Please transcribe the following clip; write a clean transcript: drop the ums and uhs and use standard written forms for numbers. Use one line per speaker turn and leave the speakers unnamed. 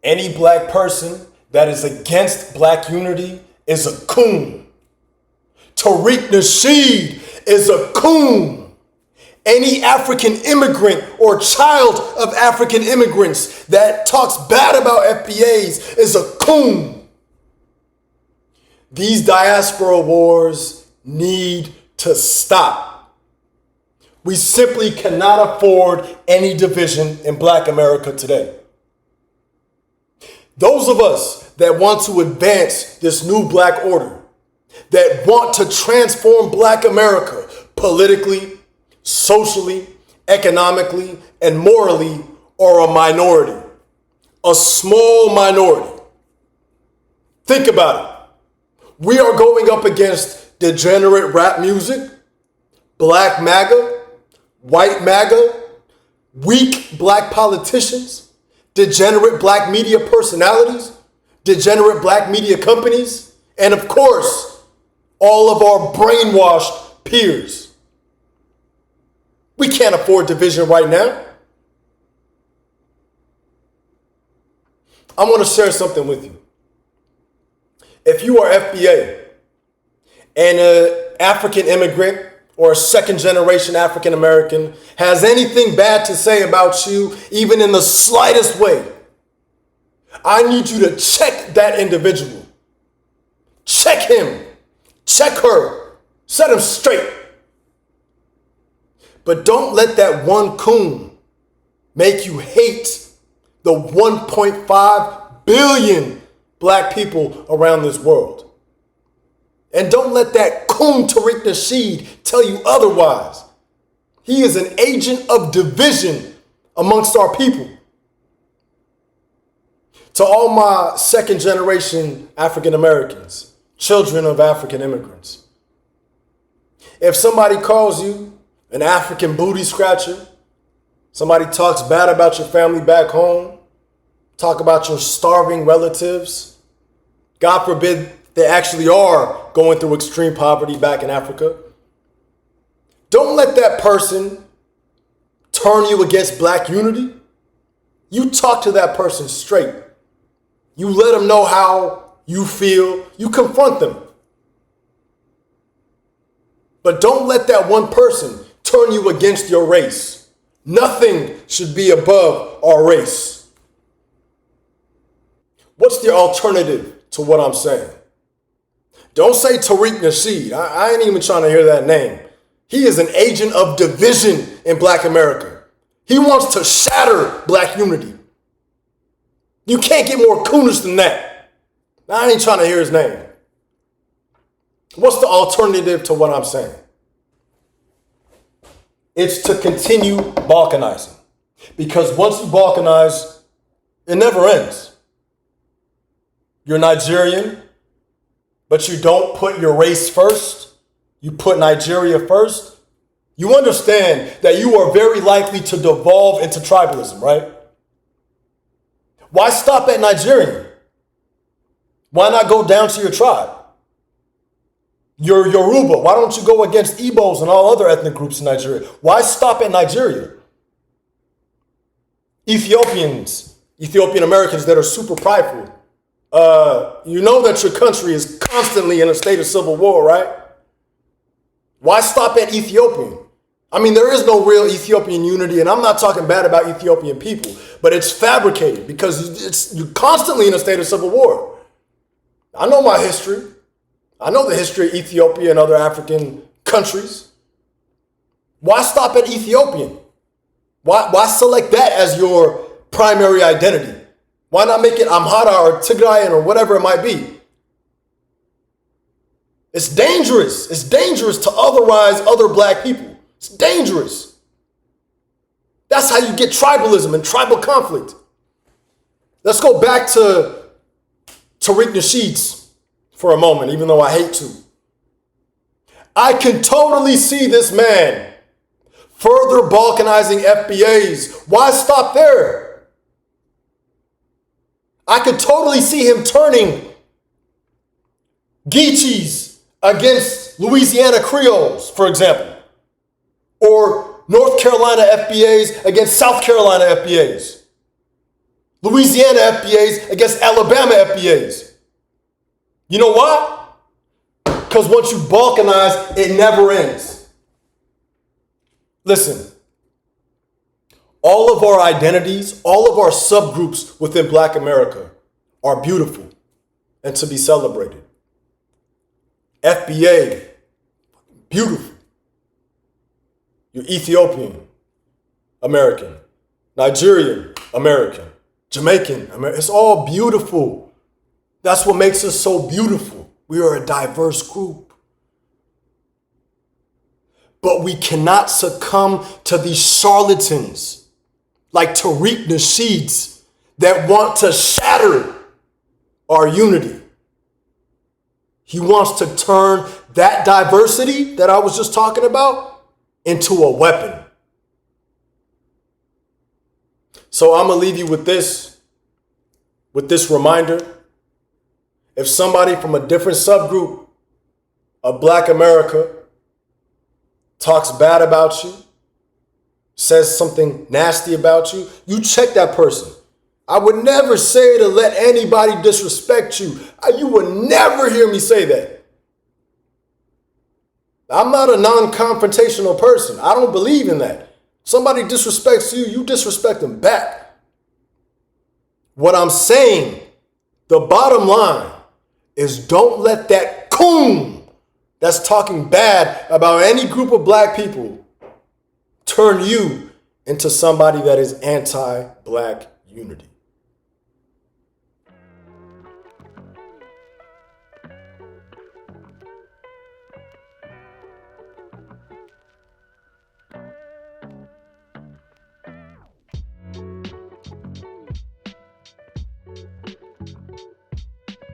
Any black person that is against black unity is a coon. Tariq Nasheed is a coon. Any African immigrant or child of African immigrants that talks bad about FBAs is a coon. These diaspora wars need to stop. We simply cannot afford any division in black America today. Those of us that want to advance this new black order, that want to transform black America politically, socially, economically, and morally, are a minority, a small minority. Think about it. We are going up against degenerate rap music, black MAGA, white MAGA, weak black politicians, degenerate black media personalities, degenerate black media companies, and of course, all of our brainwashed peers. We can't afford division right now. I want to share something with you. If you are FBA and an African immigrant or a second generation African American has anything bad to say about you, even in the slightest way, I need you to check that individual. Check him. Check her. Set him straight. But don't let that one coon make you hate the 1.5 billion black people around this world. And don't let that coon Tariq Nasheed tell you otherwise. He is an agent of division amongst our people. To all my second generation African Americans, children of African immigrants, if somebody calls you an African booty scratcher, somebody talks bad about your family back home, talk about your starving relatives, God forbid they actually are going through extreme poverty back in Africa, don't let that person turn you against black unity. You talk to that person straight. You let them know how you feel. You confront them. But don't let that one person turn you against your race. Nothing should be above our race. What's the alternative to what I'm saying? Don't say Tariq Nasheed. I ain't even trying to hear that name. He is an agent of division in black America. He wants to shatter black unity. You can't get more coonish than that. I ain't trying to hear his name. What's the alternative to what I'm saying? It's to continue balkanizing. Because once you balkanize, it never ends. You're Nigerian, but you don't put your race first. You put Nigeria first. You understand that you are very likely to devolve into tribalism, right? Why stop at Nigerian? Why not go down to your tribe? You're Yoruba. Why don't you go against Igbos and all other ethnic groups in Nigeria? Why stop at Nigeria? Ethiopian Americans that are super prideful. You know that your country is constantly in a state of civil war, right? Why stop at Ethiopian? I mean, there is no real Ethiopian unity, and I'm not talking bad about Ethiopian people, but it's fabricated because you're constantly in a state of civil war. I know my history. I know the history of Ethiopia and other African countries. Why stop at Ethiopian? Why select that as your primary identity? Why not make it Amhara or Tigrayan or whatever it might be? It's dangerous. It's dangerous to otherize other black people. It's dangerous. That's how you get tribalism and tribal conflict. Let's go back to Tariq Nasheed for a moment, even though I hate to. I can totally see this man further balkanizing FBAs. Why stop there? I could totally see him turning Geechees against Louisiana Creoles, for example, or North Carolina FBAs against South Carolina FBAs. Louisiana FBAs against Alabama FBAs. You know why? Because once you balkanize, it never ends. Listen, all of our identities, all of our subgroups within Black America are beautiful and to be celebrated. FBA, beautiful. You're Ethiopian, American, Nigerian, American, Jamaican, American. It's all beautiful. That's what makes us so beautiful. We are a diverse group. But we cannot succumb to these charlatans like Tariq Nasheed that want to shatter our unity. He wants to turn that diversity that I was just talking about into a weapon. So I'm going to leave you with this reminder. If somebody from a different subgroup of Black America talks bad about you, says something nasty about you, you check that person. I would never say to let anybody disrespect you. You would never hear me say that. I'm not a non-confrontational person. I don't believe in that. Somebody disrespects you, you disrespect them back. What I'm saying, the bottom line, is don't let that coon that's talking bad about any group of Black people turn you into somebody that is anti-Black unity.